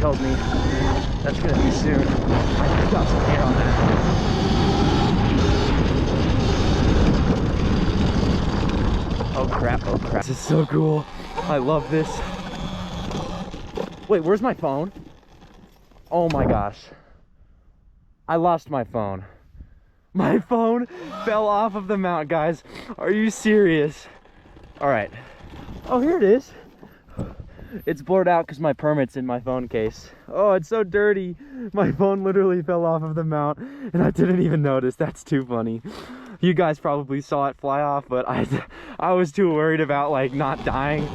tells me that's gonna be soon. I just got some hair on that. Oh crap, oh crap. This is so cool. I love this. Wait, where's my phone? Oh my gosh. I lost my phone. My phone fell off of the mount, guys. Are you serious? All right. Oh, here it is. It's blurred out because my permit's in my phone case. Oh, it's so dirty. My phone literally fell off of the mount and I didn't even notice. That's too funny. You guys probably saw it fly off, but I was too worried about like not dying.